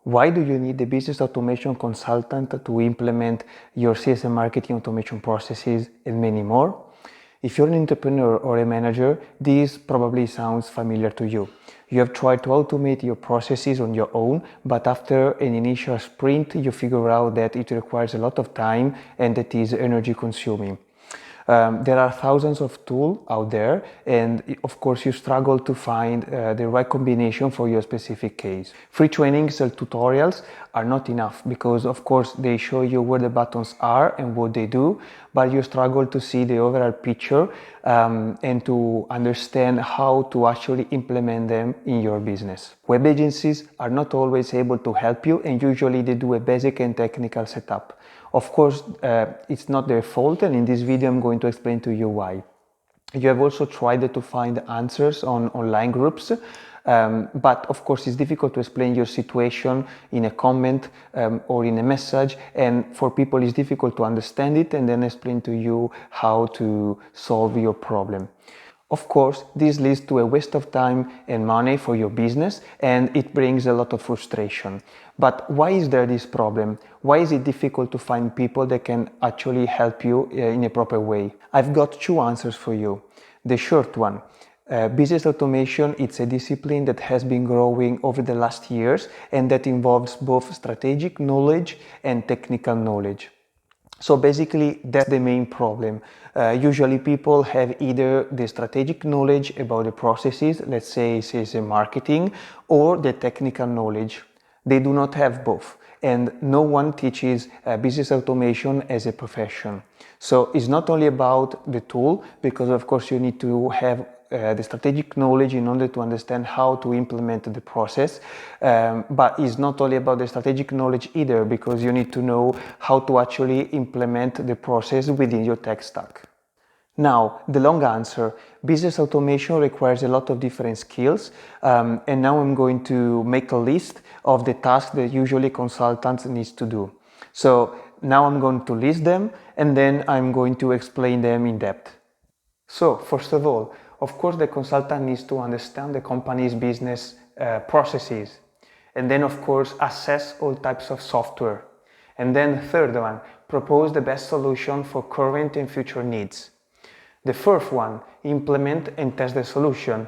Why do you need a business automation consultant to implement your sales and marketing automation processes and many more? If you're an entrepreneur or a manager, this probably sounds familiar to you. You have tried to automate your processes on your own, but after an initial sprint, you figure out that it requires a lot of time and that is energy consuming. There are thousands of tools out there, and of course you struggle to find the right combination for your specific case. Free trainings and tutorials are not enough because of course they show you where the buttons are and what they do, but you struggle to see the overall picture and to understand how to actually implement them in your business. Web agencies are not always able to help you, and usually they do a basic and technical setup. Of course, it's not their fault, and in this video I'm going to explain to you why. You have also tried to find answers on online groups, but of course it's difficult to explain your situation in a comment or in a message, and for people it's difficult to understand it and then explain to you how to solve your problem. Of course, this leads to a waste of time and money for your business, and it brings a lot of frustration. But why is there this problem? Why is it difficult to find people that can actually help you in a proper way? I've got two answers for you. The short one. Business automation, it's a discipline that has been growing over the last years and that involves both strategic knowledge and technical knowledge. So basically, that's the main problem. Usually people have either the strategic knowledge about the processes, let's say sales and marketing, or the technical knowledge. They do not have both, and no one teaches business automation as a profession. So it's not only about the tool, because of course you need to have the strategic knowledge in order to understand how to implement the process, but it's not only about the strategic knowledge either, because you need to know how to actually implement the process within your tech stack. Now, the long answer. Business automation requires a lot of different skills, and now I'm going to make a list of the tasks that usually consultants need to do. So now I'm going to list them, and then I'm going to explain them in depth. So first of all, of course the consultant needs to understand the company's business processes, and then of course assess all types of software. And then third one, propose the best solution for current and future needs. The fourth one, implement and test the solution.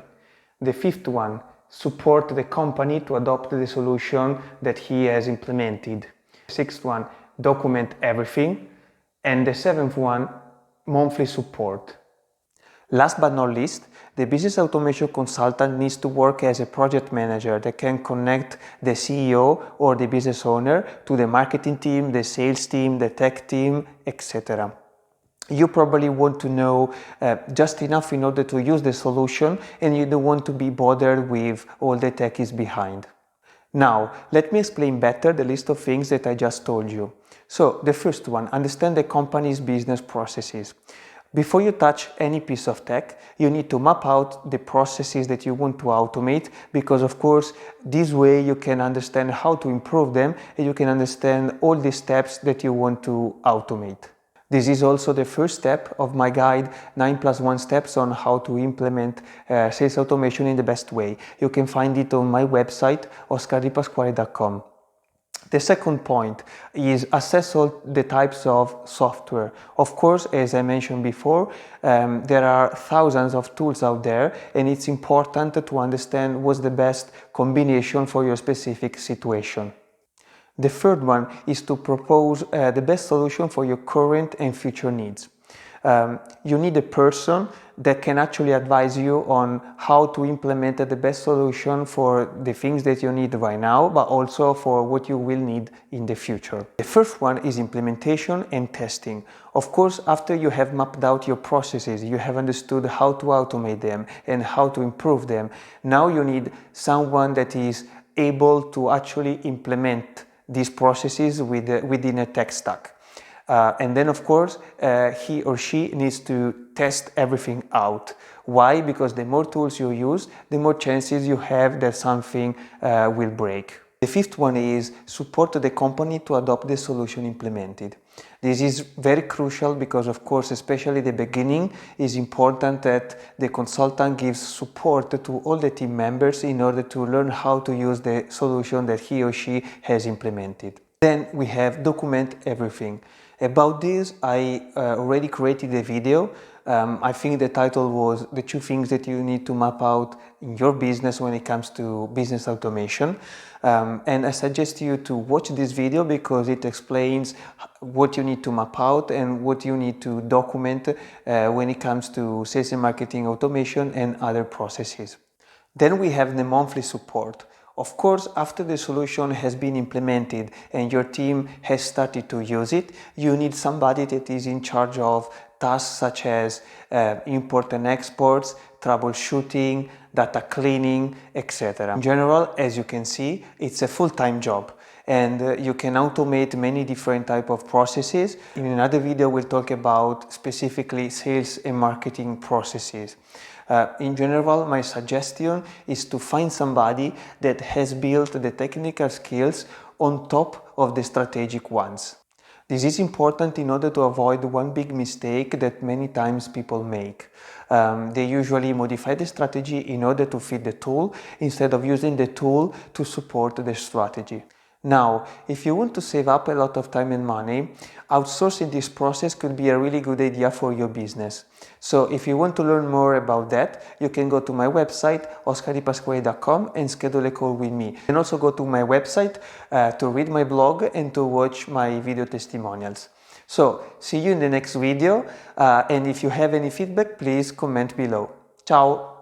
The fifth one, support the company to adopt the solution that he has implemented. The sixth one, document everything. And the seventh one, monthly support. Last but not least, the business automation consultant needs to work as a project manager that can connect the CEO or the business owner to the marketing team, the sales team, the tech team, etc. You probably want to know just enough in order to use the solution, and you don't want to be bothered with all the tech is behind. Now, let me explain better the list of things that I just told you. So, the first one, understand the company's business processes. Before you touch any piece of tech, you need to map out the processes that you want to automate, because of course this way you can understand how to improve them and you can understand all the steps that you want to automate. This is also the first step of my guide, 9+1 steps on how to implement sales automation in the best way. You can find it on my website, 𝗕𝗂𝘀𝗶𝗄𝗏. The second point is assess all the types of software. Of course, as I mentioned before, there are thousands of tools out there, and it's important to understand what's the best combination for your specific situation. The third one is to propose the best solution for your current and future needs. You need a person that can actually advise you on how to implement the best solution for the things that you need right now, but also for what you will need in the future. The first one is implementation and testing. Of course, after you have mapped out your processes, you have understood how to automate them and how to improve them, now you need someone that is able to actually implement these processes within a tech stack. And then of course he or she needs to test everything out. Why? Because the more tools you use, the more chances you have that something will break. The fifth one is support the company to adopt the solution implemented. This is very crucial because, of course, especially the beginning, is important that the consultant gives support to all the team members in order to learn how to use the solution that he or she has implemented. Then we have document everything. About this, I already created a video. I think the title was the 2 things that you need to map out in your business when it comes to business automation. And I suggest you to watch this video because it explains what you need to map out and what you need to document when it comes to sales and marketing automation and other processes. Then we have the monthly support. Of course, after the solution has been implemented and your team has started to use it, you need somebody that is in charge of tasks such as import and exports, troubleshooting, data cleaning, etc. In general, as you can see, it's a full-time job and you can automate many different types of processes. In another video, we'll talk about specifically sales and marketing processes. In general, my suggestion is to find somebody that has built the technical skills on top of the strategic ones. This is important in order to avoid one big mistake that many times people make. They usually modify the strategy in order to fit the tool instead of using the tool to support the strategy. Now, if you want to save up a lot of time and money, outsourcing this process could be a really good idea for your business. So if you want to learn more about that, you can go to my website, 𝗕𝗂𝘀𝗶𝗄𝗏.com, and schedule a call with me. You can also go to my website to read my blog and to watch my video testimonials. So, see you in the next video, and if you have any feedback, please comment below. Ciao!